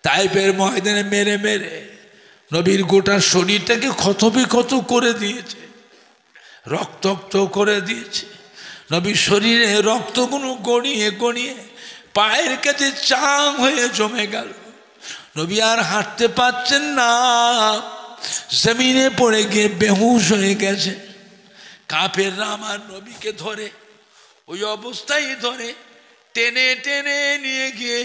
তাইফের ময়দানে মেরে মেরে নবীর গোটা শরীরটাকে ক্ষতবিক্ষত করে দিয়েছে, রক্তাক্ত করে দিয়েছে। নবীর শরীরে রক্তগুলো গড়িয়ে গড়িয়ে পায়ের কাছে চাং হয়ে জমে গেল। নবী আর হাঁটতে পারছেন না, জমিনে পড়ে গিয়ে বেহুশ হয়ে গেছে। কাফেররা আমার নবীকে ধরে, ওই অবস্থায় ধরে টেনে টেনে নিয়ে গিয়ে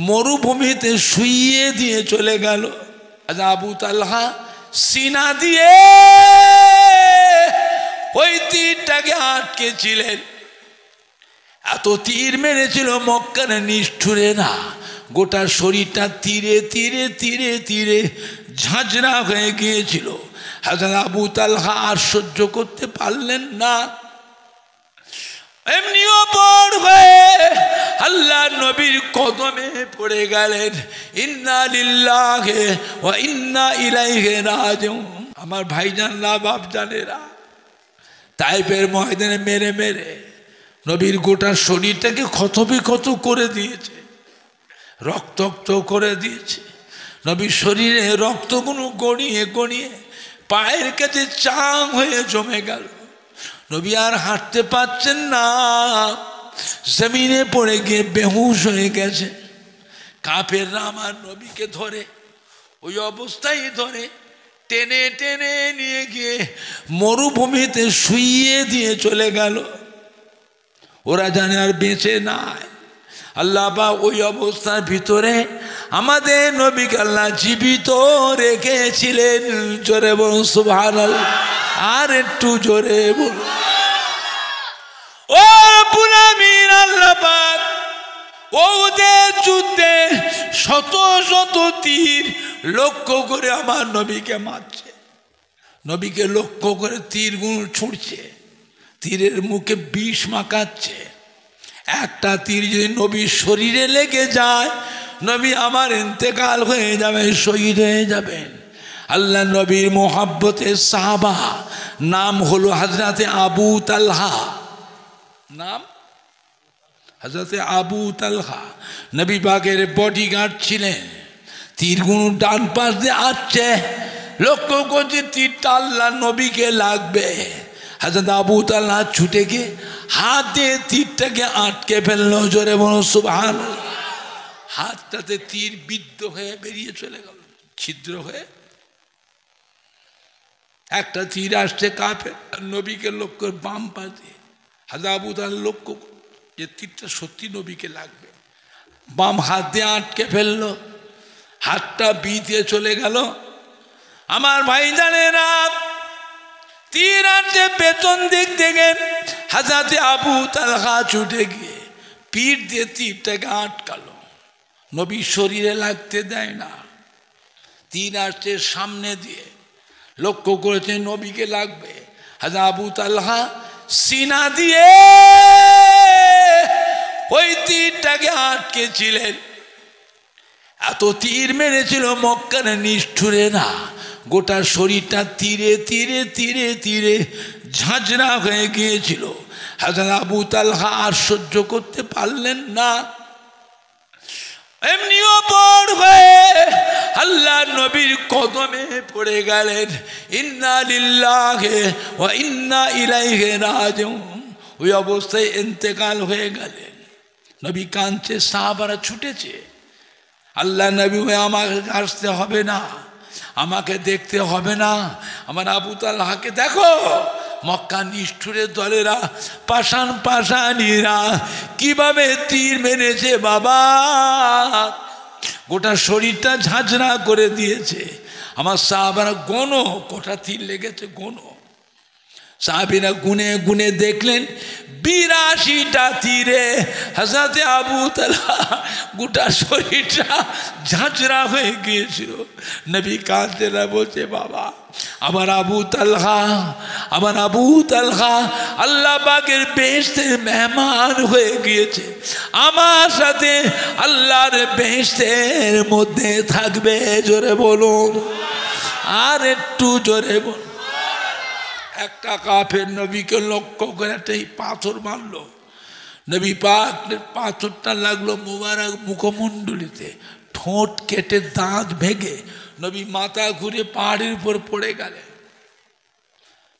মরুভূমিতে শুইয়ে দিয়ে চলে গেল। আবু তালহা সিনা দিয়ে ওই তীরটাকে আটকেছিলেন। এত তীর মেরেছিল মক্কার নিষ্ঠুরে না, গোটা শরীরটা তীরে তীরে তীরে তীরে ঝাঁঝরা হয়ে গিয়েছিল। হযরত আবু তালহা আর সহ্য করতে পারলেন না, এমনি ওপর হয়ে আল্লাহ নবীর কদমে পড়ে গেলেন। ইন্না লিল্লাহি ওয়া ইন্না ইলাইহি রাজিউন। আমার ভাইজানরা, বাপজানেরা, তাইফের ময়দানে মেরে মেরে নবীর গোটা শরীরটাকে ক্ষতবিক্ষত করে দিয়েছে, রক্তাক্ত করে দিয়েছে। নবীর শরীরে রক্তগুলো গড়িয়ে গড়িয়ে পায়ের কাছে চাং হয়ে জমে গেল। নবী আর হাঁটতে পারছেন না, জমিনে পড়ে গিয়ে বেহুশ হয়ে গেছে। কাফেররা আমার নবীকে ধরে, ওই অবস্থায় ধরে টেনে টেনে নিয়ে গিয়ে মরুভূমিতে শুইয়ে দিয়ে চলে গেল। ওরা জানে আর বেঁচে নাই। আল্লাহ পাক ওই অবস্থার ভিতরে আমাদের নবীকে আল্লাহ জীবিত রেখেছিলেন। জোরে বলুন সুবহানাল্লাহ, আর একটু জোরে বলুন। ও রব্বুল আমিন, আল্লাহ পাক ওদের যুদ্ধে শত শত তীর লক্ষ্য করে আমার নবীকে মারছে, নবীকে লক্ষ্য করে তীরগুলো ছুঁড়ছে, তীরের মুখে বিষ মাখাচ্ছে। একটা তীর যদি নবীর শরীরে লেগে যায়, নবী আমার ইন্তেকাল হয়ে যাবে, শহীদ হয়ে যাবেন। আল্লাহ নবীর মোহাব্বতের সাহাবা, নাম হলো হযরতে আবু তালহা। নাম হযরতে আবু তালহা, নবী পাকের বডিগার্ড ছিলেন। তীরগুলো ডান পাশ দিয়ে আসছে, লক্ষ্য করছে তীরটা আল্লাহ নবীকে লাগবে। হযরত আবু তালহা ছুটে গিয়ে হাত দিয়ে তীরটাকে আটকে ফেললো। জোরে বলো সুবহানাল্লাহ। হাতটাতে তীর বিদ্ধ হয়ে বেরিয়ে চলে গেল, ছিদ্র হয়ে। একটা তীর আসছে কাফের নবীকে লক্ষ্য, বাম পা দিয়ে। হযরত আবু তালহা লক্ষ্য যে তীরটা সত্যি নবীকে লাগবে, বাম হাত দিয়ে আটকে ফেললো, হাতটা বিঁধে চলে গেল। আমার ভাইজানেরা, তীর আসছে পেছন দিক থেকে। হযরতে আবু তালহা ছুটে গিয়ে পিঠ দিয়ে তীরটাকে আটকালো, নবীর শরীরে লাগতে দেয় না। তীর আসছে সামনে দিয়ে, লক্ষ্য করেছে নবীকে লাগবে। হযরত আবু তালহা সিনা দিয়ে ওই তীরটাকে আটকেছিলেন। এত তীর মেরেছিল মক্কার নিষ্ঠুরে না, গোটা শরীরটা তীরে তীরে তীরে তীরে ঝাঁঝরা হয়ে গিয়েছিল। হযরত আবু তালহা আর সহ্য করতে পারলেন না, এমনি ওপর হয়ে আল্লাহ নবীর কদমে পড়ে গেলেন। ইন্না লিল্লাহি ওয়া ইন্না ইলাইহি রাজিউন। ওই অবস্থায় ইন্তেকাল হয়ে গেলেন। নবী কাঁদছে, সাহাবারা ছুটেছে। আল্লাহ নবী হয়ে আমাকে আসতে হবে না, আমাকে দেখতে হবে না, আমার আবু তালহাকে দেখো। মক্কা নিষ্ঠুরের দলেরা, পাষাণ পাষাণীরা কিভাবে তীর মেরেছে বাবা, গোটা শরীরটা ঝাঁঝরা করে দিয়েছে। আমার সাহাবারা গোনো, গোটা তীর লেগেছে গোনো। সাহাবীরা গুনে গুনে দেখলেন ৮২টা তীরে হযরতে আবু তালহা গোটা শরীরটা ঝাঁঝরা হয়ে গিয়েছিল। নবী কাঁদতেরা বলছে, বাবা আমার আবু তালহা, আমার আবু তালহা আল্লাহ পাকের বেহেশতের মেহমান হয়ে গিয়েছে, আমার সাথে আল্লাহর বেহেশতের মধ্যে থাকবে। জোরে বলুন, আর একটু জোরে বলুন। একটা কাফের নবীকে লক্ষ্য করে একটা পাথর মারলো। নবী পাক পাথরটা লাগলো মুবারক মুখমণ্ডলিতে, ঠোঁট কেটে দাঁত ভেঙে নবী মাথা ঘুরে পাহাড়ের উপর পড়ে গেলেন।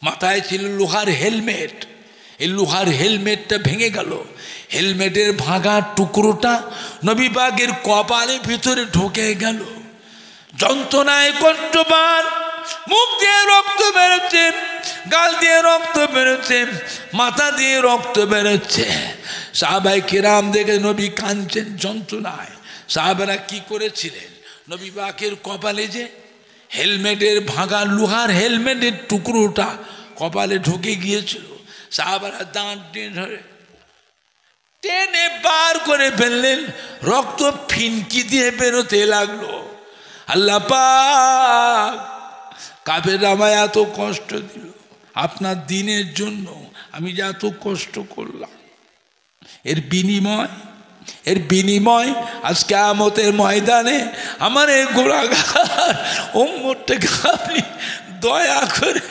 মাথায় ছিল লোহার হেলমেট, এই লোহার হেলমেটটা ভেঙে গেল। হেলমেটের ভাঙা টুকরোটা নবী পাকের কপালের ভিতরে ঢুকে গেল। যন্ত্রণায় কষ্ট পান, মুখ দিয়ে রক্ত বেরোচ্ছে, গাল দিয়ে রক্ত বেরোচ্ছে, মাথা দিয়ে রক্ত বেরোচ্ছে। সাহাবায়ে কেরাম দেখে নবী কাঁদছেন যন্ত্রণায়। সাহাবারা কি করেছিলেন, নবী পাকের কপালে যে হেলমেটের ভাঙা লোহার হেলমেটের টুকরোটা কপালে ঢুকে গিয়েছিল, সাহাবারা দাঁত দিয়ে ধরে টেনে বার করে ফেললেন। রক্ত ফিনকি দিয়ে বেরোতে লাগলো। আল্লাহ পাক কাফেররা আমায় এত কষ্ট দিল, আপনার দিনের জন্য আমি যে এত কষ্ট করলাম, এর বিনিময় আজ কিয়ামতের ময়দানে আমার এই গুনাহগার উম্মতটাকে আপনি দয়া করে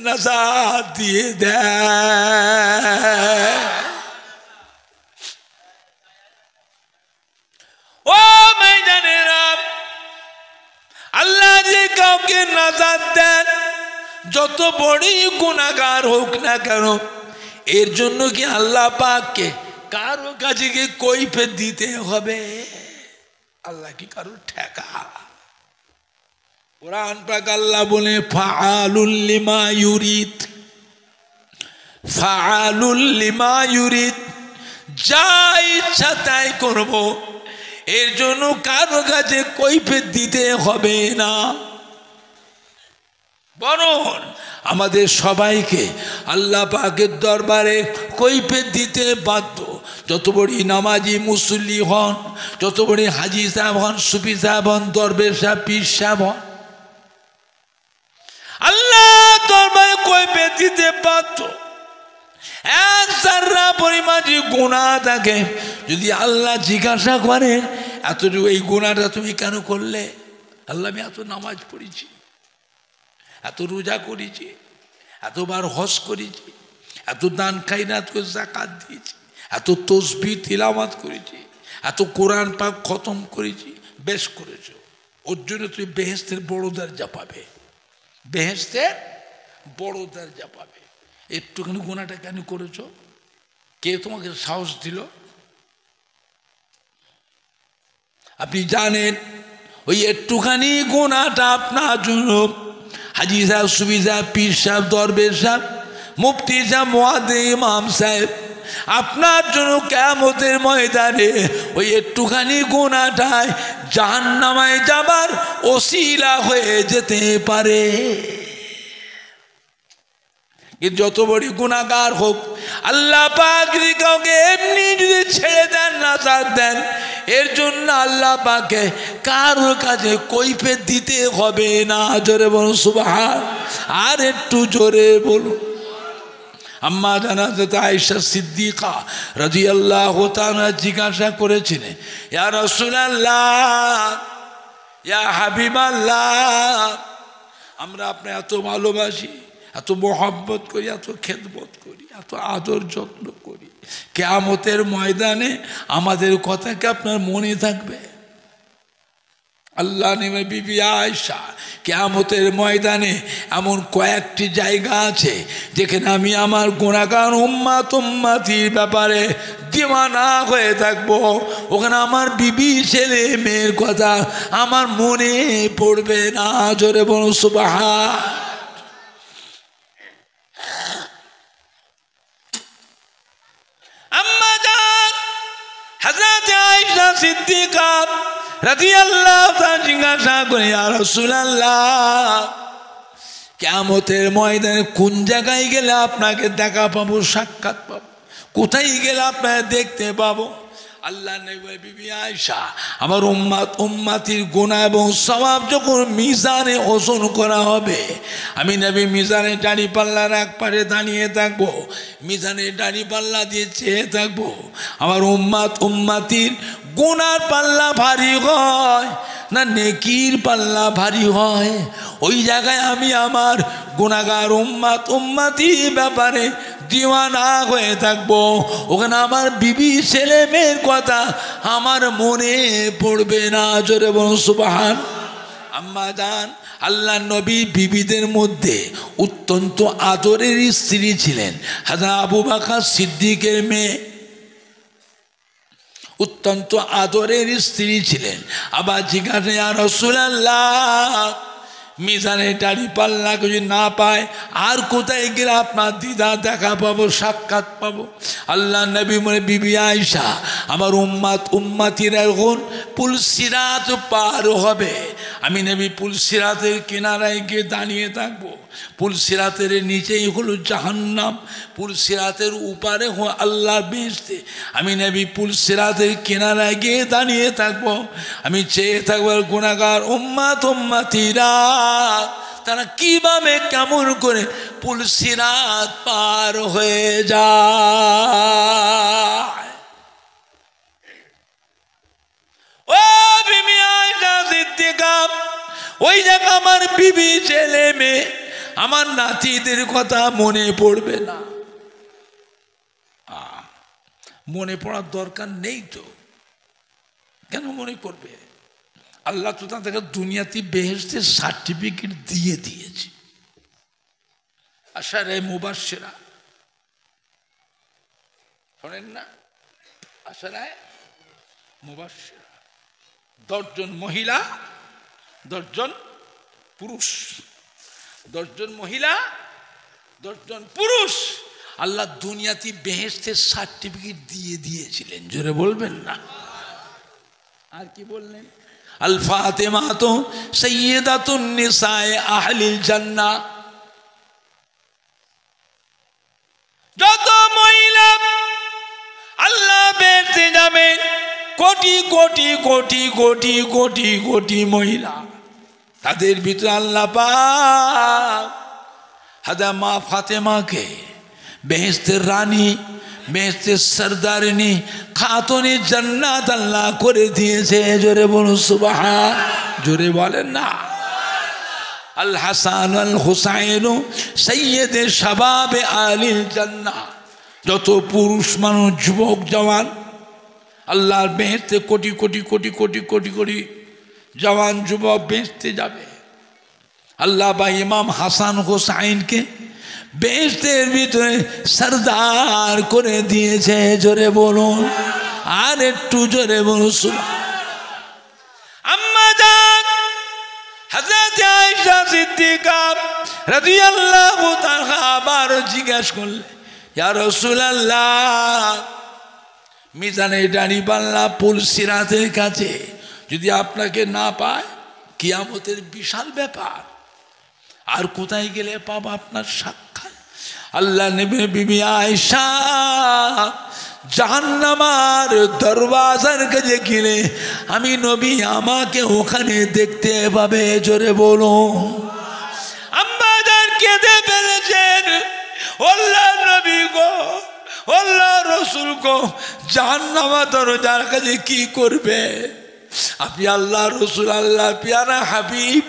নাজাত দিয়ে দেন। ও ময়দানেরা, আল্লাহ যে কাউকে নাজাত দেন, যত বড়ই গুনাহগার হোক না কেন, এর জন্য কি আল্লাহ পাককে কারো কাছে গিয়ে কৈফিয়ত দিতে হবে? আল্লাহ কি কারো ঠেকা? কোরআন পাক আল্লাহ বলে ফাআলুল লিমা ইউরিদ, ফাআলুল লিমা ইউরিদ, যা ইচ্ছা তাই করব, এর জন্য কারো কাছে কৈফিয়ত দিতে হবে না। বরং আমাদের সবাইকে আল্লাহ পাকের দরবারে কৈফিয়ত দিতে বাধ্য। যত বড়ই নামাজি মুসল্লি হন, যত বড় হাজি সাহেব হন, সুফি সাহেব হন, দরবেশ সাহেব, পীর সাহেব হন, আল্লাহ দরবারে কৈফিয়ত দিতে বাধ্য। এক যারা পরিমাণ যে গুনাহ থাকে, যদি আল্লাহ জিজ্ঞাসা করেন এতটুকু এই গুনাহটা তুমি কেন করলে, আল্লাহ আমি এত নামাজ পড়েছি, এত রোজা করেছি, এতবার হজ করেছি, এত দান খায়রাত করে যাকাত দিয়েছি, এত তাসবিহ তিলাওয়াত করেছি, এত কোরআন পাক খতম করেছি, বেশ করেছো, ওর জন্য তুমি বেহেশতের বড় দরজা পাবে, বেহেশতের বড় দরজা পাবে। একটুখানি গুনাহটা কেন করেছো? কে তোমাকে সাহস দিল? আপনি জানেন ওই একটুখানি গুনাহটা আপনার জন্য হাজি সাহেব, সুফি সাহেব, পীর সাহেব, দরবেশ সাহেব, মুফতি সাহেব, মুয়াজ্জিন, ইমাম সাহেব, আপনার জন্য কিয়ামতের ময়দানে ওই একটুখানি গুনাহটাই জাহান্নামে যাবার ওসিলা হয়ে যেতে পারে। কিন্তু যত বড় গুনাহগার হোক, আল্লাহ পাক যদি কাউকে এমনি যদি ছেড়ে দেন, নাজাত দেন, এর জন্য আল্লাহ পাকে কারোর কাছে কৈফিয়ত দিতে হবে না। জোরে বলুন সুবহান। আর একটু জোরে বলুন। আম্মা জানাত আয়েশা সিদ্দিকা রাদিয়াল্লাহু তাআলা জিজ্ঞাসা করেছিলেন, ইয়া রাসূলুল্লাহ, ইয়া হাবিবাল্লাহ, আমরা আপনি এত ভালোবাসি, এত মোহাব্বত করি, এত খেদমত করি, এত আদর যত্ন করি, কিয়ামতের ময়দানে আমাদের কথা কি আপনার মনে থাকবে? আল্লাহ নেমে বিবি আয়েশা, কিয়ামতের ময়দানে এমন কয়েকটি জায়গা আছে যেখানে আমি আমার গুনাহগার উম্মতির ব্যাপারে দিওয়ানা হয়ে থাকবো। ওখানে আমার বিবি ছেলে মেয়ের কথা আমার মনে পড়বে না। জোরে বলুন সুবহান। আম্মা জান হযরত আয়েশা সিদ্দিকা রাদিয়াল্লাহু তাআলা জিজ্ঞাসা করে, ইয়া রাসূলুল্লাহ, কিয়ামতের ময়দানে কোন জায়গায় গেলে আপনাকে দেখা পাবো, সাক্ষাৎ পাবো, কোথায় গেলে আপনাকে দেখতে পাবো? আল্লাহ নবী বিবি আয়েশা, আমার উম্মতির গুনাহ এবং সওয়াব যখন মিজানে ওজন করা হবে, আমি নবী মিজানে দাড়ি পাল্লার এক পারে দাঁড়িয়ে থাকবো, মিজানে দাড়ি পাল্লা দিয়ে চেয়ে থাকবো। আমার উম্মতির গুনার পাল্লা ভারী হয় না নেকির পাল্লা ভারী হয়? ওই জায়গায় আমি আমার গুনাহগার উম্মতি ব্যাপারে দিওয়ানা হয়ে থাকবো। ওখানে আমার বিবি ছেলে মেয়ের কথা আমার মনে পড়বে না। জোরে বলুন সুবহান। আম্মা জান, আল্লাহ নবী বিবিদের মধ্যে অত্যন্ত আদরের স্ত্রী ছিলেন হযরত আবু বকর সিদ্দিকের মেয়ে, অত্যন্ত আদরের স্ত্রী ছিলেন। আবার জিজ্ঞাসা, ইয়া রাসূলুল্লাহ, মিজানে দাড়ি পাল্লা যদি না পায় আর কোথায় গেলে আপনার দিদা দেখা পাবো, সাক্ষাৎ পাবো? আল্লাহ নবী বলে, বিবি আয়েশা, আমার উম্মতিরা এখন পুলসিরাত পার হবে, আমি নবী পুলসিরাতের কিনারায় গিয়ে দাঁড়িয়ে থাকবো। পুলসিরাতের নিচেই হলো জাহান্নাম, পুলসিরাতের উপরে হো আল্লাহ বেহেশতে। আমি নবী পুলসিরাতের কিনারায় গিয়ে দাঁড়িয়ে থাকবো, আমি চেয়ে থাকবো গুনাহগার উম্মতিরা তারা কিভাবে কেমন করে পুলসিরাত পার হয়ে যায়। ও বিবি আয়েশা সিদ্দিকা, ওই জায়গা আমার বিবি ছেলে মেয়ে আমার নাতিদের কথা মনে পড়বে না? মনে পড়ার দরকার নেই তো, কেন মনে পড়বে? আল্লাহ তো তাদেরকে দুনিয়াতে বেহেশতের সার্টিফিকেট দিয়ে দিয়েছে। আশারে মুবাশশিরা শোনেন না? আশারায়ে মুবাশশিরা, 10 জন মহিলা 10 জন পুরুষ, 10 জন মহিলা 10 জন পুরুষ আল্লাহ দুনিয়াতে বেহেশতের সার্টিফিকেট দিয়ে দিয়েছিলেন। জোরে বলবেন না? আর কি বললেন? আল ফাতিমাতু সাইয়্যিদাতুন নিসায়ে আহলিল জান্নাহ, যত মহিলা আল্লাহ বেহেশতে যাবেন, কোটি কোটি কোটি কোটি কোটি কোটি মহিলা, তাদের ভিতরে আল্লাহ পাক হযরত মা ফাতেমাকে বেহেশতের রানী, বেহেশতের সরদারিনী, খাতুনে জান্নাত আল্লাহ করে দিয়েছে। জোরে বলুন সুবহান। জোরে বলেন না? আল হাসান আল হুসাইন সাইয়্যিদে শাবাবে আলিল জান্নাহ, যত পুরুষ মানুষ যুবক জওয়ান আল্লাহর বেহেশতে কোটি কোটি কোটি কোটি কোটি কোটি জওয়ান যুবক বেহেশতে যাবে। আল্লাহ বা ইমাম হাসান হুসাইনকে বেহেশতের ভিতরে সরদার করে দিয়েছে। জোরে বলুন, আর একটু জোরে বলুন সুবহান। আম্মা জান হযরত আয়েশা সিদ্দিকা রাদিয়াল্লাহু তাআলা আবার জিজ্ঞাসা করলেন, ইয়া রাসূলুল্লাহ, মিজানে দাড়ি পাল্লা পুলসিরাতের কাছে যদি আপনাকে না পায়, কিয়ামতের বিশাল ব্যাপার, আর কোথায় গেলে পাবো আপনার সাক্ষাৎ? আল্লাহ নবী বিবি আয়েশা জাহান্নামের দরওয়াজার কাছে গেলে আমি নবী আমাকে ওখানে দেখতে পাবে। জোরে বলো। আম্মা জান কেঁদে ফেলেছেন, আল্লাহ নবী গো, আল্লাহ রসুল গো, জাহান্নামের দরজার কাছে কি করবে আপনি? আল্লাহ রসুল, আল্লাহ পিয়ারা হাবিব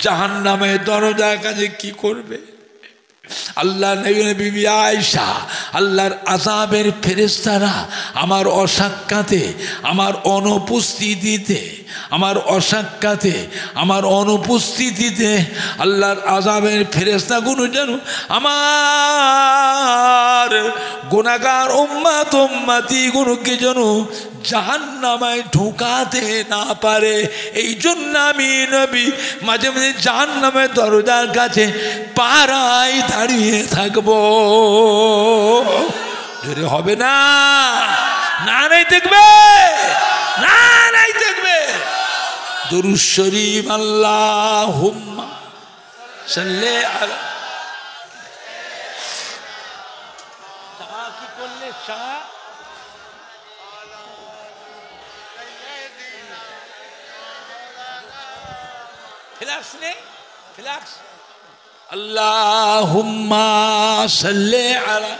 জাহান্নামের দরজার কাছে কি করবে? আল্লাহ নবী বিবি আয়েশা, আল্লাহর আযাবের ফেরেশতারা আমার অসাক্ষাতে, আমার অনুপস্থিতিতে, আমার অসাক্ষাতে, আমার অনুপস্থিতিতে আল্লাহর আযাবের ফেরেশতাগুলো যেন আমার গুনাহগার উম্মতিগুলোকে যেন জাহান্নামায় ঢোকাতে না পারে। এই জন্য আমি নবী মাঝে মাঝে জাহান্নামের দরজার কাছে পাড়ায় দাঁড়িয়ে থাকবো। জোরে হবে না? না নাই দেখবে, না নাই দেখবে। দুরূদ শরীফ আল্লাহুম্মা সাল্লি আলা। কি করলে শাহ? ফ্লাক্স নেই? ফ্লাক্স। আল্লাহুম্মা সাল্লি আলা।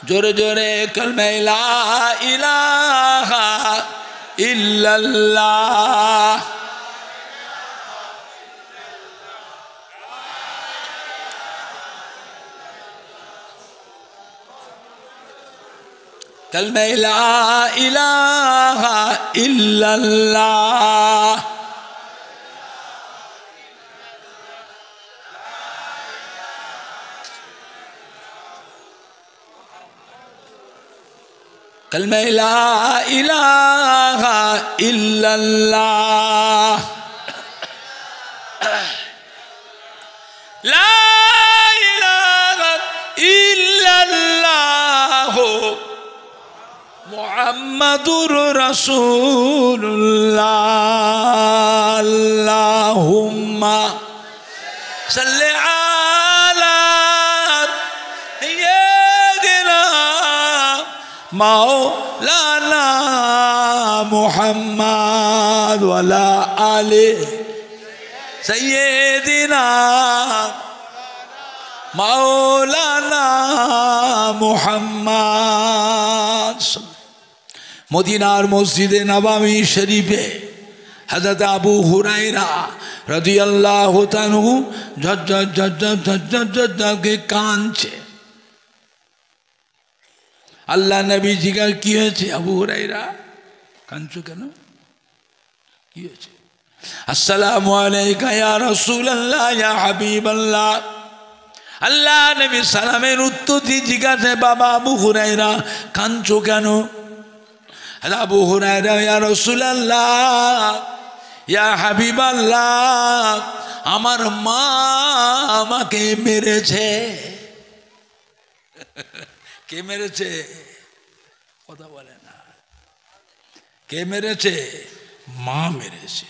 जोरे जोरे कलमे ला इलाहा इल्लल्लाह। कलमे ला इलाहा इल्लल्लाह। कलमे ला इलाहा इल्लल्लाह। ला इलाहा इल्लल्लाह मुहम्मदुर रसूलुल्लाह। अल्लाहुम्मा सल्ली अला सय्यिदिना मौलाना मुहम्मद वाला आले सय्यिदिना मौलाना मुहम्मद। मदीनार मस्जिदे नबवी शरीफे हज़रत अबू हुरैरा रज़ियल्लाहु ताआला झज्झर के कांचे अल्लाह नबी जिज्ञासा की হয়েছে আবু হুরায়রা কাঁদছো কেন কি হয়েছে? আসসালামু আলাইকা ইয়া রাসূলুল্লাহ ইয়া হাবিবাল্লাহ। আল্লাহ নবী সালামের উত্তর দিয়ে জিজ্ঞাসা বাবা আবু হুরায়রা কাঁদছো কেন? আবু হুরায়রা ইয়া রাসূলুল্লাহ ইয়া হাবিবাল্লাহ আমার মা আমাকে মেরেছে। কে মেরেছে? কথা বলে না। কে মেরেছে? মা মেরেছে।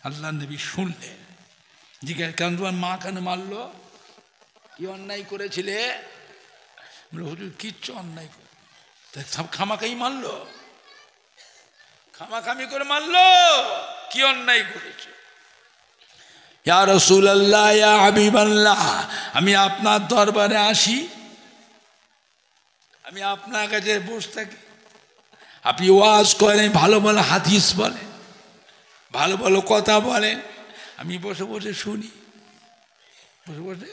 আল্লাহ নবী শুনলেন, জিজ্ঞাসা কেন তোমার মা কেন মারলো? কি অন্যায় করেছিলে? হুজুর কিচ্ছু অন্যায় করে সব খামাখাই মারলো, খামাখামি করে মারলো। কি অন্যায় করেছে? ইয়া রাসূলুল্লাহ ইয়া হাবিবাল্লাহ আমি আপনার দরবারে আসি, আমি আপনার কাছে বসে থাকি, আপনি ওয়াজ করেন, ভালো ভালো হাদিস বলেন, ভালো ভালো কথা বলেন, আমি বসে বসে শুনি, বসে বসে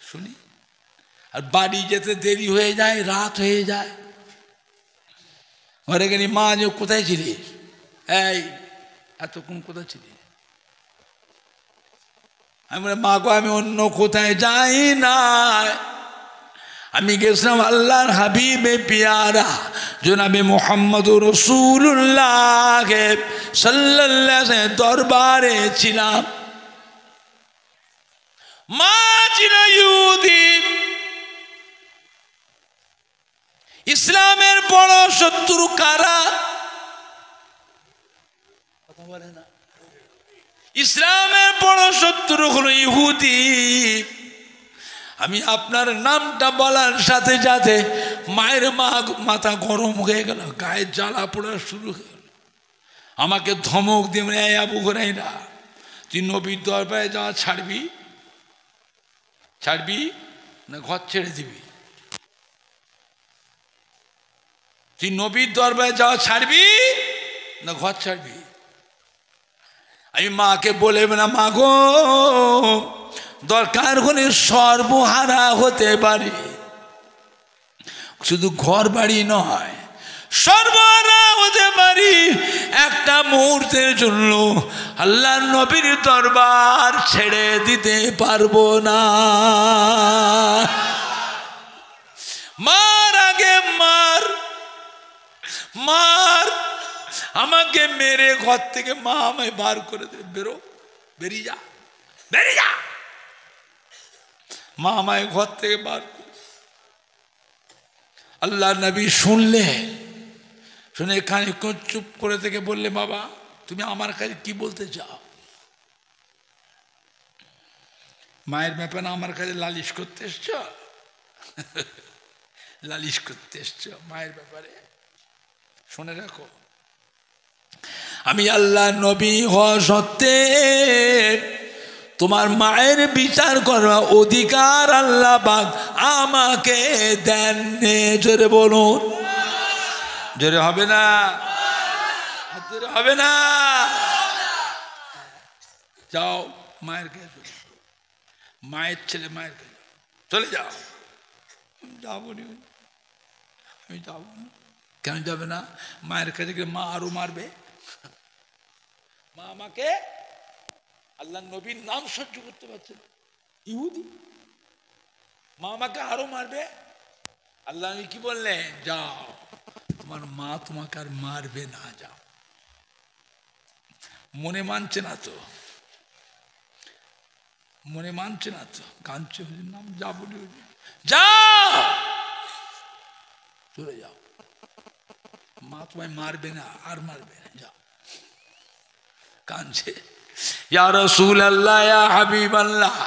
শুনি। আর বাড়ি যেতে দেরি হয়ে যায়, রাত হয়ে যায়। ঘরে গেলে মা যে কোথায় ছিলিস, এই এতক্ষণ কোথায় ছিলিস? আমি বলে মা গো আমি অন্য কোথায় যাই না, আমি গেছিলাম আল্লাহর হাবিবে পিয়ারা জনাবে মুহাম্মদুর রাসূলুল্লাহ সাল্লাল্লাহু আলাইহি দরবারে ছিলাম। মা ছিল ইহুদি, ইসলামের বড় শত্রু কারা? কথা বলে না। ইসলামের বড় শত্রু হলো ইহুদি। আমি আপনার নামটা বলার সাথে সাথে মায়ের মাথা গরম হয়ে গেল, গায়ে জ্বালা পোড়া শুরু হয়ে গেল। আমাকে ধমক দিয়ে বলে এই আবু হুরায়রা তুই নবীর দরবারে যাওয়া ছাড়বি, ছাড়বি না ঘর ছেড়ে দিবি? তুই নবীর দরবারে যাওয়া ছাড়বি না ঘর ছাড়বি? আমি মাকে বলে না মা গো দরকার হলে সর্বহারা হতে পারি, শুধু ঘর বাড়ি নয় সর্বহারা হতে পারি। একটা মুহূর্তের জন্য আল্লাহর নবীর দরবার ছেড়ে দিতে পারবো না। মার আগে মার, মার আমাকে মেরে ঘর থেকে মা আমায় বার করে দে, বেরো, বেরিয়ে যা, বেরিয়ে যা। মা আমায় ঘর থেকে বার করে। আল্লাহ নবী শুনলে, শুনে এখানে চুপ করে থেকে বললে বাবা তুমি আমার কাছে কি বলতে চাও? মায়ের ব্যাপারে আমার কাছে লালিশ করতে এসছ? লালিশ করতে এসছ মায়ের ব্যাপারে? শুনে রাখো, আমি আল্লাহ নবী হওয়া সত্ত্বে তোমার মায়ের বিচার করার অধিকার আল্লাহ পাক আমাকে দেন। জোরে বলুন, জোরে হবে না, জোরে হবে না। যাও মায়ের কাছে, মায়ের ছেলে মায়ের কাছে চলে যাও। যাবো নি, আমি যাবো না। কেন যাবে না? মায়ের কাছে গিয়ে মা আরো মারবে। মা আমাকে, আল্লাহ নবীর নাম সহ্য করতে পারছে না, ইহুদি, মা আমাকে আরো মারবে। আল্লাহ নবী কি বললেন? যাও, তোমার মা তোমাকে আর মারবে না, যাও। মনে মানছে না তো, মনে মানছে না তো, কাঁদছে, নাম যাবো, যাও, চলে যাও, মা তোমায় মারবে না, আর মারবে না, যাও। কাঁদছে, ইয়া রাসূলুল্লাহ, ইয়া হাবিবাল্লাহ,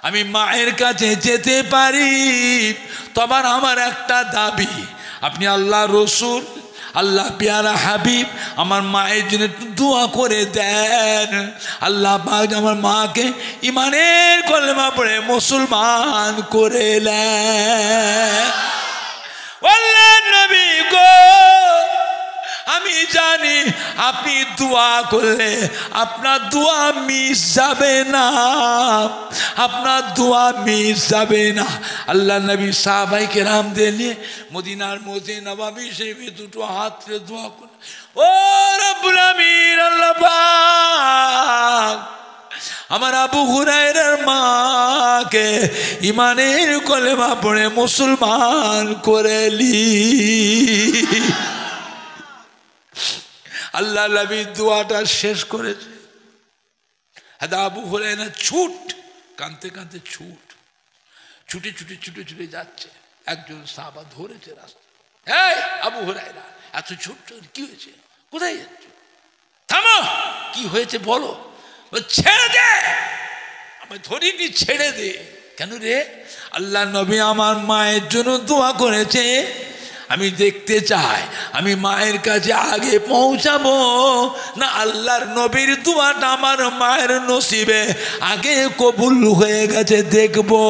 আমি মায়ের কাছে যেতে পারি, তবে আমার একটা দাবি, আপনি আল্লাহ রসুল, আল্লাহ পেয়ারা হাবিব, আমার মায়ের জন্য একটু দোয়া করে দেন। আল্লাহ পাক আমার মাকে ইমানের কলেমা পড়ে মুসলমান করে নেন। আল্লাহ নবী গো, আমি জানি আপনি দোয়া করলে আপনার দোয়া মিস যাবে না, আপনার দোয়া মিস যাবে না। আল্লাহ নবী সাহাবায়ে কেরামদের নিয়ে মদিনার মসজিদে নববী শরীফে দুটো হাত তুলে দোয়া করলেন, ও রব্বুল আমিন, আল্লাহ পাক আমার আবু হুরায়রার মাকে ইমানের কলেমা পড়ে মুসলমান করেলি। আল্লাহ নবী দোয়াটা শেষ করেছে। আবু হুরায়রা ছুট, কাঁদতে কাঁদতে ছুটে ছুটে যাচ্ছে। একজন সাহাবা ধরেছে রাস্তা, এই আবু হুরায়রা, এত ছুটছ, কি হয়েছে, কোথায় যাচ্ছ, থামো, কি হয়েছে বলো। ছেড়ে দে, আমি ধরিনি, ছেড়ে দে। কেন রে? আল্লাহ নবী আমার মায়ের জন্য দোয়া করেছে, আমি দেখতে চাই আমি মায়ের কাছে আগে পৌঁছাবো না আল্লাহর নবীর দোয়াটা আমার মায়ের নসিবে আগে কবুল হয়ে গেছে দেখবো।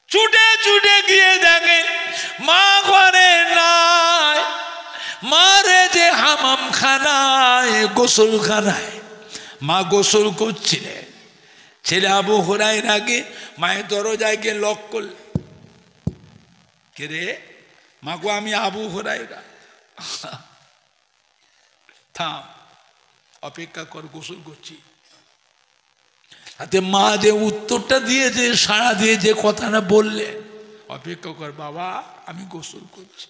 ছুটে ছুটে গিয়ে দেখে মা ঘরে নাই, মারে যে হামাম খানায়, গোসল খানায় মা গোসল করছিলেন। ছেলে আবু হুরায়রাকে মায়ের দরজায় গিয়ে লক করলে, কে রে? মা গো, আমি আবু হুরায়রা। থাম, অপেক্ষা কর, গোসল করছি। তাতে মা যে উত্তরটা দিয়েছে, সাড়া দিয়ে যে কথাটা বললেন, অপেক্ষা কর বাবা, আমি গোসল করছি।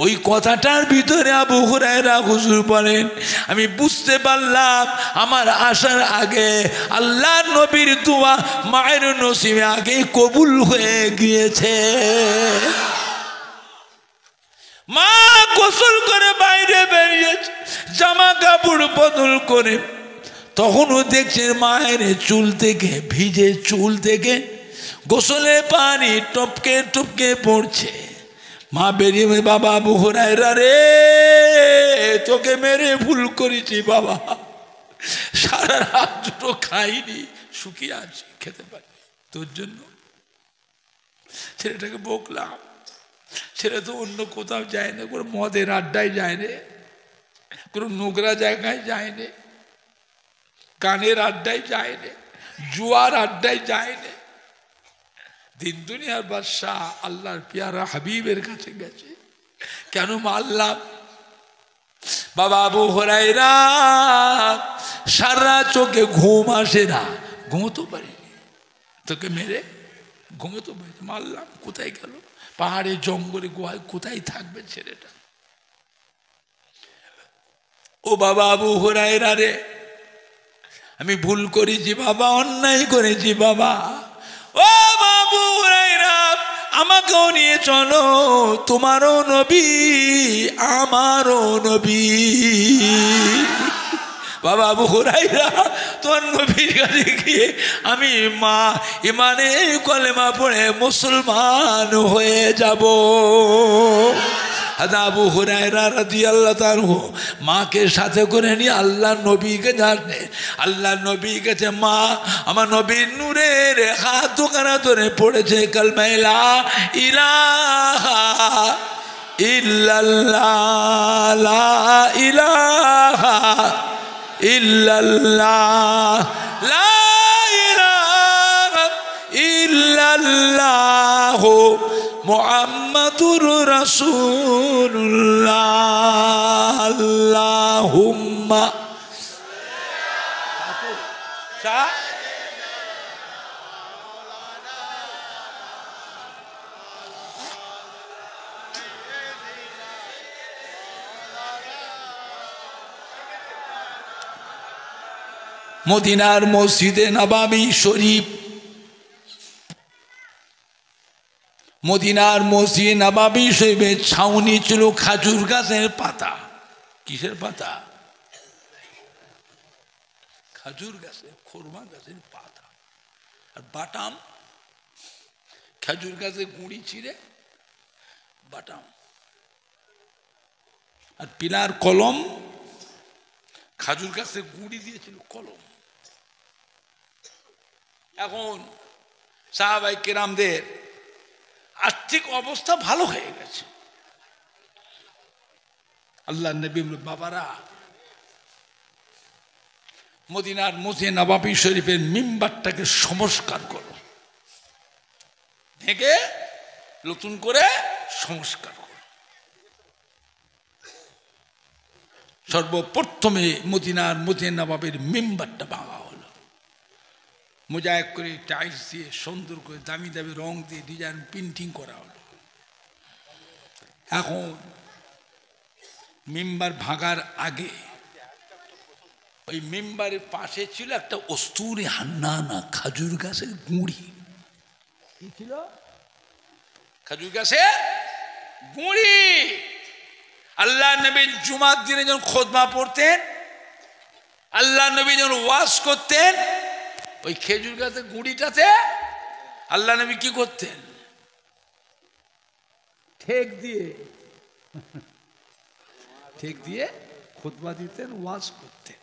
ওই কথাটার ভিতরে আবু হুরায়রা হুজুর বলেন, আমি বুঝতে পারলাম আমার আসার আগে আল্লাহর নবীর দোয়া মায়ের নসিবে আগে কবুল হয়ে গিয়েছে। মা গোসল করে বাইরে বেরিয়েছে, জামা কাপড় বদল করে, তখনও দেখছে মায়ের চুল থেকে, ভিজে চুল থেকে গোসলে পানি টপকে টপকে পড়ছে। মা বেরিয়ে, বাবা আবু হুরায়রা রে, তোকে মেরে ভুল করেছি বাবা, সারা রাত দুটো খাইনি, শুকিয়ে আছি, খেতে পারি, তোর জন্য ছেলেটাকে বকলাম। ছেলে তো অন্য কোথাও যায় না, কোনো মদের আড্ডায় যায় না, কোনো নোংরা জায়গায় যায় না, গানের আড্ডায় যায় না, জুয়ার আড্ডায় যায় না, দিন দুনিয়ার বাদশাহ আল্লাহর পেয়ারা হাবিবের কাছে গেছে। কেন মারলাম? বাবা আবু হুরায়রা সারা চোখে ঘুম আসে না, ঘুমোতে পারিনি, তোকে মেরে ঘুমোতে পারি, মারলাম। কোথায় গেল? পাহাড়ে জঙ্গলে গোয়ায় কোথায় থাকবে ছেলেটা? ও বাবা আবু হুরায়রা রে, আমি ভুল করেছি বাবা, অন্যায় করেছি বাবা। ও বাবু হুরায়রা, আমাকেও নিয়ে চলো, তোমারও নবী আমারও নবী। বাবা আবু হুরায়রা, তোর নবীর কাছে গিয়ে আমি মা ইমানের কলেমা পড়ে মুসলমান হয়ে যাব। আবু হুরায়রা রাদিয়াল্লাহু তাআলা মাকে সাথে করে নিয়ে আল্লাহ নবীকে জানে, আল্লাহ নবী কাছে মা আমার নবীর নূরের হাত দুখানা ধরে পড়েছে কালমা লা ইলাহা ইল্লাল্লাহ, লা ইলাহা ইল্লাল্লাহ, লা ইলাহা ইল্লাল্লাহ মুহাম্মাদুর রাসূলুল্লাহ। আল্লাহুম্মা মদিনার মসজিদে নববী শরীফ, মদিনার মসজিদে নববী শরীফের ছাউনি ছিল খাজুর গাছের পাতা। কিসের পাতা? খাজুর গাছের, খোরমা গাছের পাতা। আর বাটাম, খেজুর গাছের গুঁড়ি ছিঁড়ে বাটাম। আর পিলার কলম, খাজুর গাছের গুঁড়ি দিয়েছিল কলম। এখন সাহাবায়ে কেরামদের আর্থিক অবস্থা ভালো হয়ে গেছে। আল্লাহ নবী বাবারা মদিনার মসজিদে নববী শরীফের মিম্বারটাকে সংস্কার করো, ভেঙে নতুন করে সংস্কার করো। সর্বপ্রথমে মদিনার মসজিদে নববীর মিম্বারটা ভাঙা হলো, মোজাইক করে টাইলস দিয়ে সুন্দর করে দামি দামি রং দিয়ে ডিজাইন প্রিন্টিং করা হলো। এখন মিম্বার ভাঙার আগে ওই মিম্বারের পাশে ছিল একটা অস্তুরে হান্নানা খাজুর গাছের গুঁড়ি। কি ছিল? খাজুর গাছের গুঁড়ি। আল্লাহ নবী জুমার দিনে যখন খুতবা পড়তেন, আল্লাহ নবী যখন ওয়াজ করতেন, ওই খেজুর গাছের গুঁড়িটাতে আল্লাহ নবী কি করতেন? ঠেক দিয়ে খুতবা দিতেন, ওয়াজ করতেন।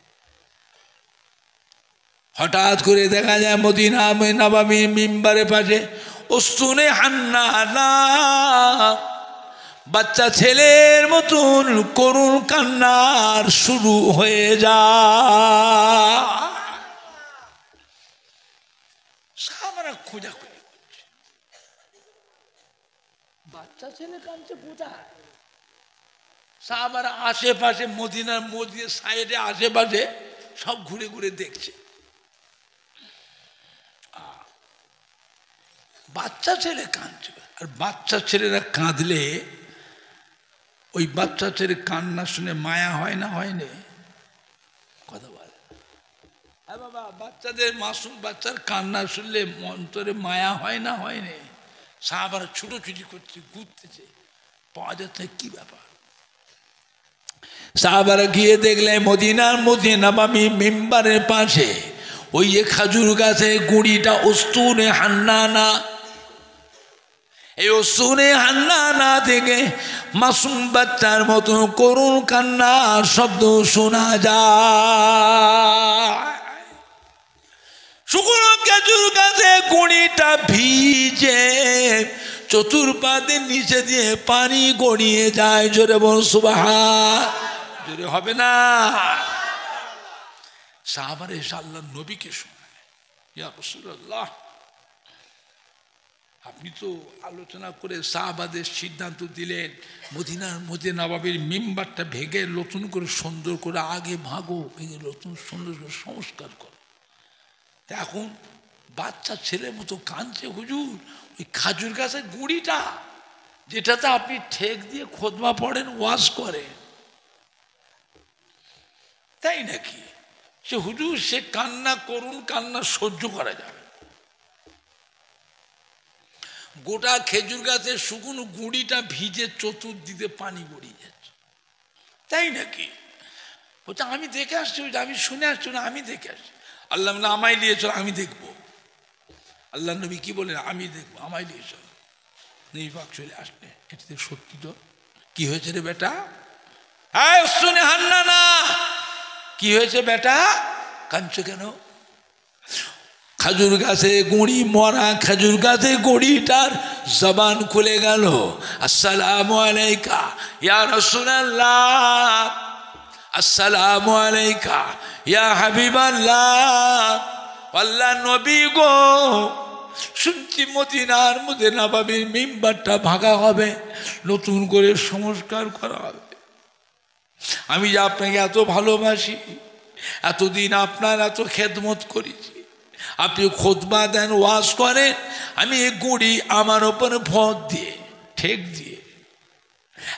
হঠাৎ করে দেখা যায় মদিনা নববী মিম্বারের পাশে উস্তুনে হান্নানা বাচ্চা ছেলের মতন করুণ কান্নার শুরু হয়ে যায়। সাহাবারা খোঁজাখুঁজি করছে, বাচ্চা ছেলে কাঁদছে কোথায়? সাহাবারা আশেপাশে মদিনার মসজিদের সাইডে আশেপাশে সব ঘুরে ঘুরে দেখছে। বাচ্চা ছেলে কাঁদছে, আর বাচ্চা ছেলেরা কাঁদলে ওই বাচ্চা ছেলে কান্না শুনে মায়া হয় না, হয়নি? কথা বলে, হ্যাঁ বাবা, বাচ্চাদের মাসুম বাচ্চার কান্না শুনলে অন্তরে মায়া হয় না, হয়নি? সাহাবারা ছুটোছুটি করছে, ঘুরতেছে, পাওয়া যাচ্ছে কি ব্যাপার। সাহাবারা গিয়ে দেখলে মদিনার মসজিদে নববী মিম্বারের পাশে ওই যে খাজুর গাছে গুঁড়িটা উস্তুনে হান্নানা, এই উস্তুনে হান্নানা থেকে মাসুম বাচ্চার মতো করুণ কান্নার শব্দ শোনা যায়। শুকনো খেজুর গাছে গুঁড়িটা ভিজে চতুর্পাতে নিচে দিয়ে পানি গড়িয়ে যায়। জোরে বল সুবহান। জোরে হবে না? সাহাবারা এসে আল্লাহর নবীকে শোনায়, ইয়া রাসূলুল্লাহ, আপনি তো আলোচনা করে সাহাবাদের সিদ্ধান্ত দিলেন মদিনার মসজিদে নববীর মিম্বারটা ভেঙে নতুন করে সুন্দর করে আগে ভাগো, ভেঙে নতুন সুন্দর করে সংস্কার করো। এখন বাচ্চা ছেলের মতো কাঁদছে হুজুর, ওই খাজুর গাছের গুঁড়িটা যেটাতে আপনি ঠেক দিয়ে খুতবা পড়েন, ওয়াজ করেন, তাই নাকি? সে হুজুর, সে কান্না করুন, কান্না সহ্য করা যাবে। গোটা খেজুর গাছের শুকনো গুঁড়িটা ভিজে চতুর্দিকে পানি গড়িয়ে যাচ্ছে, তাই নাকি? বলছে আমি দেখে আসছি, আমি শুনে আসছি না, আমি দেখে আসছি। আল্লাহ বলে আমায় নিয়ে চল, আমি দেখবো। আল্লাহ নবী কি বলেন? আমি দেখবো, আমায় নিয়ে চল। নবী পাক চলে আসলে, এটা সত্যি তো? কি হয়েছে রে বেটা? শুনে হান্না না, কি হয়েছে বেটা? কাঁদছো কেন? খেজুর গাছে গুঁড়ি, মরা খেজুর গাছে গুঁড়িটার জবান খুলে গেল। আসসালামু আলাইকা ইয়া রাসূলুল্লাহ, আসসালামু আলাইকা ইয়া হাবিবাল্লাহ। আল্লাহ নবী গো, শুনছি মদিনার মধ্যে নববীর মিম্বারটা ভাঙা হবে, নতুন করে সংস্কার করা হবে। আমি যে আপনাকে এত ভালোবাসি, এতদিন আপনার এত খেদমত করেছি, আপনি খুতবা দেন, ওয়াজ করেন, আমি এই গুঁড়ি আমার ওপর ভর দিয়ে ঠেক দিয়ে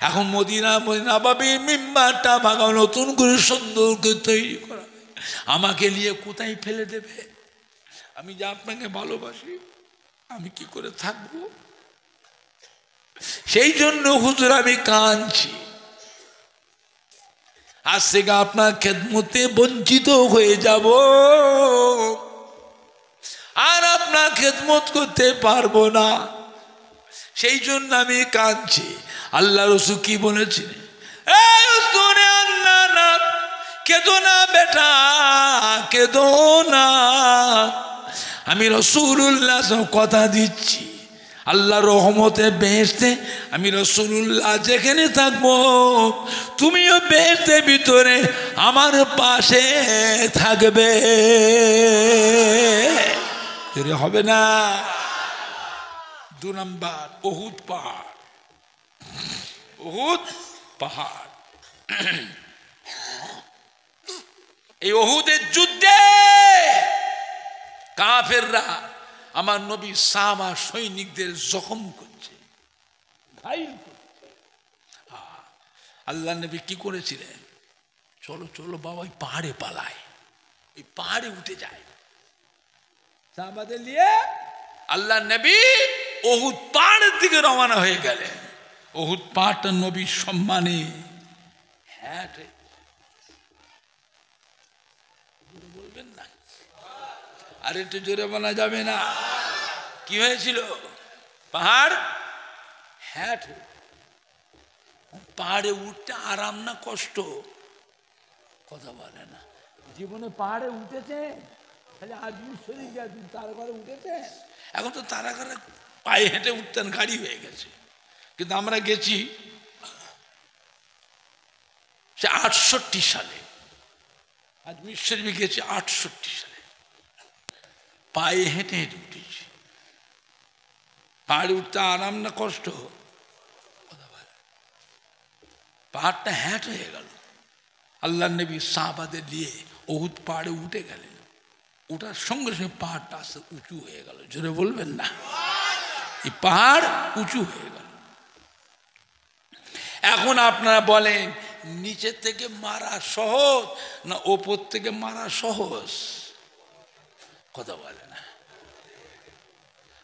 এখন মদিনা নববীর মিম্বারটা ভাঙা, নতুন করে সুন্দর করে তৈরি করা, আমাকে নিয়ে কোথায় ফেলে দেবে? আমি যে আপনাকে ভালোবাসি, আমি কি করে থাকবো? সেই জন্য হুজুর আমি কাঁদছি। আজ থেকে আপনার খেদমতে বঞ্চিত হয়ে যাব, আর আপনার খেদমত করতে পারবো না, সেই জন্য আমি কাঁদছি। আল্লাহ রাসূল কি বলেছিলেন? কেঁদো না বেটা, কেঁদো না। আমি রাসূলুল্লাহ কথা দিচ্ছি, আল্লাহ রহমতে বেহেশতে আমি রাসূলুল্লাহ যেখানে থাকবো, তুমিও বেহেশতের ভিতরে আমার পাশে থাকবে। হবে না? 2 নম্বর উহুদ পাহাড়। উহুদ পাহাড়, এই উহুদের যুদ্ধে কাফেররা আমার নবী সাহাবা সৈনিকদের জখম করছে, ঘায়েল করছে। আল্লাহ নবী কি করেছিলেন? চলো চলো বাবা, ওই পাহাড়ে পালায়, ওই পাহাড়ে উঠে যায়। সাহাবাদের নিয়ে আল্লাহ নবী উহুদ পাহাড়ের দিকে রওনা হয়ে গেলেন। উহুদ পাহাড়টা নবীর সম্মানে বলবেন না, আর একটু জোরে বলা যাবে না? কি হয়েছিল? পাহাড় হ্যাট। পাহাড়ে উঠতে আরাম না কষ্ট? কথা বলে না। জীবনে পাহাড়ে উঠেছে? তাহলে আজমির শরীফ গেছেন, তারা ঘরে উঠেছে? এখন তো তারা ঘরে পায়ে হেঁটে উঠতেন, গাড়ি হয়ে গেছে। কিন্তু আমরা গেছি সে 68 সালে, আজমির শরীফে গেছি 68 সালে, পায়ে হেঁটে হেঁটে উঠেছি। পাহাড়ে উঠতে আরাম না কষ্ট? পাহাড়টা হ্যাট হয়ে গেল। আল্লাহ নবী সাহাবাদের নিয়ে উহুদ পাহাড়ে উঠে গেলেন। ওঠার সঙ্গে সঙ্গে পাহাড়টা আস্তে উঁচু হয়ে গেল। জোরে বলবেন না? এই পাহাড় উঁচু হয়ে গেল। এখন আপনারা বলেন, নিচে থেকে মারা সহজ না ওপর থেকে মারা সহজ? কথা বলে না।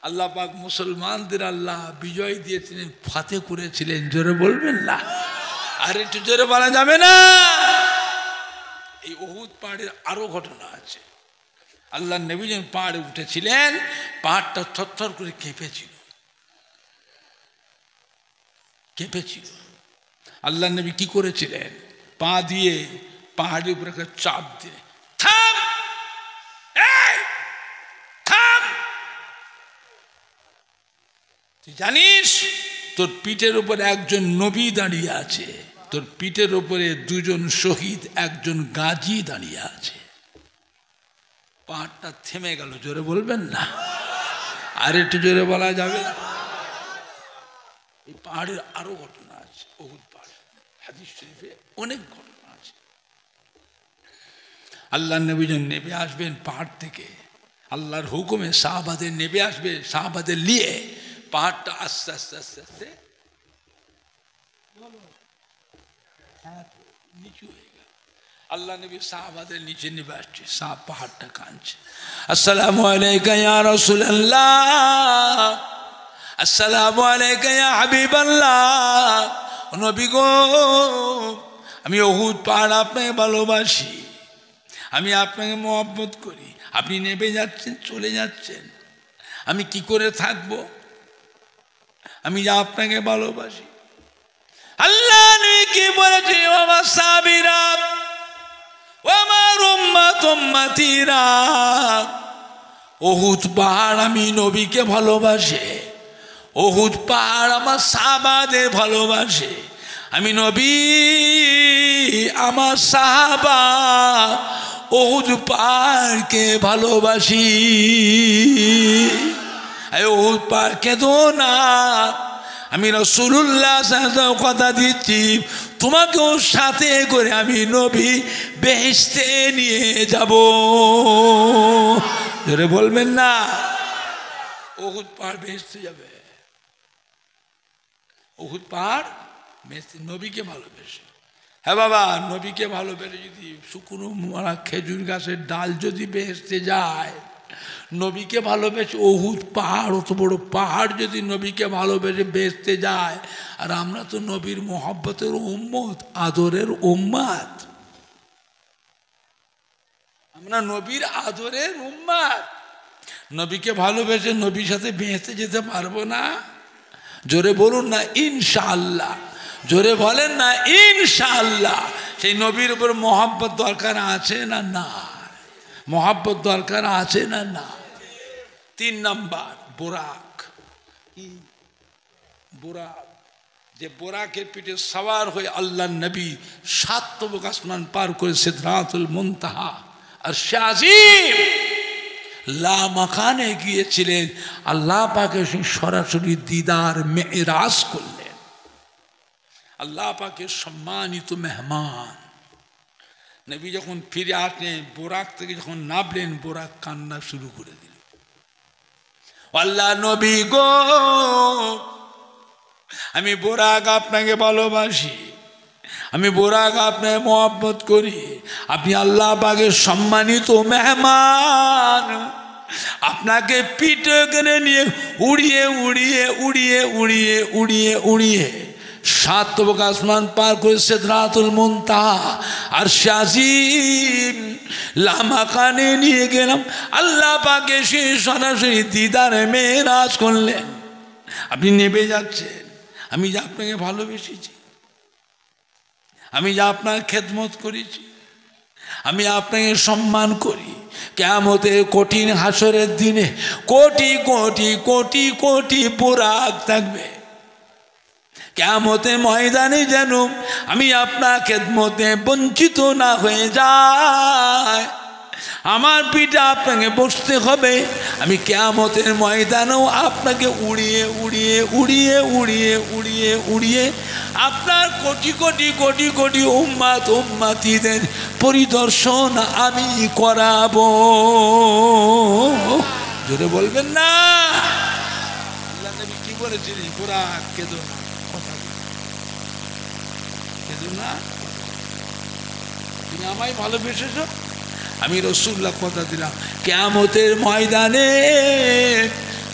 আল্লাহ পাক মুসলমানদের আল্লাহ বিজয় দিয়েছিলেন, ফাতে করেছিলেন। জোরে বলবেন না? আর একটু জোরে বলা যাবে না? এই উহুদ পাহাড়ের আরো ঘটনা আছে। আল্লাহ নবী যখন পাহাড়ে উঠেছিলেন, পাহাড়টা থরথর করে কেঁপেছিল, কেঁপেছিল। আল্লাহ নবী কি করেছিলেন? পা দিয়ে পাহাড়ের উপরে চাপ দিয়ে, থাম, থাম। তুই জানিস তোর পিঠের উপরে একজন নবী দাঁড়িয়ে আছে, তোর পিঠের উপরে 2 জন শহীদ, একজন গাজী দাঁড়িয়ে আছে। পাহাড়টা থেমে গেল। জোরে বলবেন না? আর একটু জোরে বলা যাবে? এই পাহাড়ের আরো ঘটনা আছে। উহুদ পাহাড় হাদিস শরীফে অনেক ঘটনা আছে। আল্লাহ নবী যখন নেমে আসবেন পাহাড় থেকে, আল্লাহর হুকুমে সাহাবাদের নেমে আসবে, সাহাবাদের নিয়ে পাহাড়টা আস্তে আস্তে আস্তে আস্তে নিচু হয়ে গেল। আল্লাহ নবী সাহাবাদের নিচে নেমে আসছে, পাহাড়টা কাঁদছে। আসসালামু আলাইকা ইয়া রাসূলুল্লাহ, আসসালামু আলাইকা ইয়া হাবিবাল্লাহ। নবী গো, আমি উহুদ পাহাড় আপনাকে ভালোবাসি, আমি আপনাকে মহব্বত করি। আপনি নেমে যাচ্ছেন, চলে যাচ্ছেন, আমি কি করে থাকবো? আমি যে আপনাকে ভালোবাসি। আল্লাহ নবী কি বলেছে, আমার সাহাবীরা, আমার উম্মত উম্মতিরা, উহুদ পাহাড় আমি নবীকে ভালোবাসে, উহুদ পাহাড় আমার সাহাবাদের ভালোবাসে, আমি নবী আমার সাহাবা উহুদ পাহাড়কে ভালোবাসি। উহুদ পাহাড় কেঁদো না, আমি রাসূলুল্লাহ কথা দিচ্ছি, তোমাকেও সাথে করে আমি নবী বেহেশতে নিয়ে যাব। জোরে বলবেন না, উহুদ পাহাড় বেহেশতে যাবে, উহুদ পাহাড় বেহেশতে, নবীকে ভালোবেসে। হ্যাঁ বাবা, নবীকে ভালোবেসে যদি শুকনো মারা খেজুর গাছের ডাল যদি বেহেশতে যায়, নবীকে ভালোবেসে উহুদ পাহাড়, অত বড় পাহাড় যদি নবীকে ভালোবেসে বেহেশতে যায়, আর আমরা তো নবীর মোহাব্বতের উম্মত, আদরের উম্মত, আমরা নবীর আদরের উম্মত, নবীকে ভালোবেসে নবীর সাথে বেহেশতে যেতে পারবো না? জোরে বলুন না ইনশাআল্লাহ, জোরে বলেন না ইনশাআল্লাহ। সেই নবীর উপর মোহাব্বত দরকার আছে না না? মোহাব্বত দরকার আছে না না? 3 নাম্বার বোরাক। বোরাক, যে বোরাকের পিঠে সওয়ার হয়ে আল্লাহ নবী 7 তবক আসমান পার করে সিদরাতুল মুনতাহা আর শাজিম লা মাকানে গিয়েছিলেন, আল্লাহ পাকের সরাসরি দিদার মেরাজ করলেন। আল্লাহ পাকের সম্মানিত মেহমান নবী যখন ফিরে আসলেন, বোরাক থেকে যখন নামলেন, বোরাক কান্না শুরু করে দিল। আল্লাহ নবী গো, আমি বোরাক আপনাকে ভালোবাসি, আমি বোরাক আপনাকে মহব্বত করি, আপনি আল্লাহ পাকের সম্মানিত মেহমান, আপনাকে পিঠে কেনে নিয়ে উড়িয়ে উড়িয়ে উড়িয়ে উড়িয়ে উড়িয়ে উড়িয়ে 7 তবক আসমান পার করে সিদরাতুল মুনতাহা আর শাজিম লা মাকানে নিয়ে গেলাম। আল্লাহ পাকে সে সরাসরি দিদারে মেরাজ করলেন। আপনি নেমে যাচ্ছেন, আমি যে আপনাকে ভালোবেসেছি, আমি যে আপনার খেদমত করেছি, আমি আপনাকে সম্মান করি, কিয়ামতের কঠিন হাসরের দিনে কোটি কোটি কোটি কোটি বোরাক থাকবে। কিয়ামতের ময়দানে যেন আমি আপনার খেদমতে বঞ্চিত না হয়ে যাই, আমার পিঠে আপনাকে বসতে হবে। আমি কিয়ামতের ময়দানেও আপনাকে উড়িয়ে উড়িয়ে উড়িয়ে উড়িয়ে উড়িয়ে উড়িয়ে আপনার কোটি কোটি কোটি কোটি উম্মত উম্মতিদের পরিদর্শন আমি করাবো। জোরে বলবেন না? আল্লাহ নবী কি বলেছিলেন? বোরাক কেঁদো না, কেঁদো না, তুমি আমায় ভালোবেসেছো, আমি রাসূলুল্লাহ কথা দিলাম, কিয়ামতের ময়দানে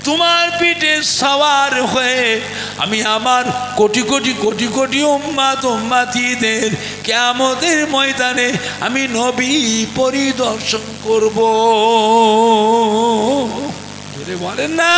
তোমার পিঠে সওয়ার হয়ে আমি আমার কোটি কোটি কোটি কোটি উম্মত উম্মতিদের কিয়ামতের ময়দানে আমি নবী পরিদর্শন করব। বলেন না?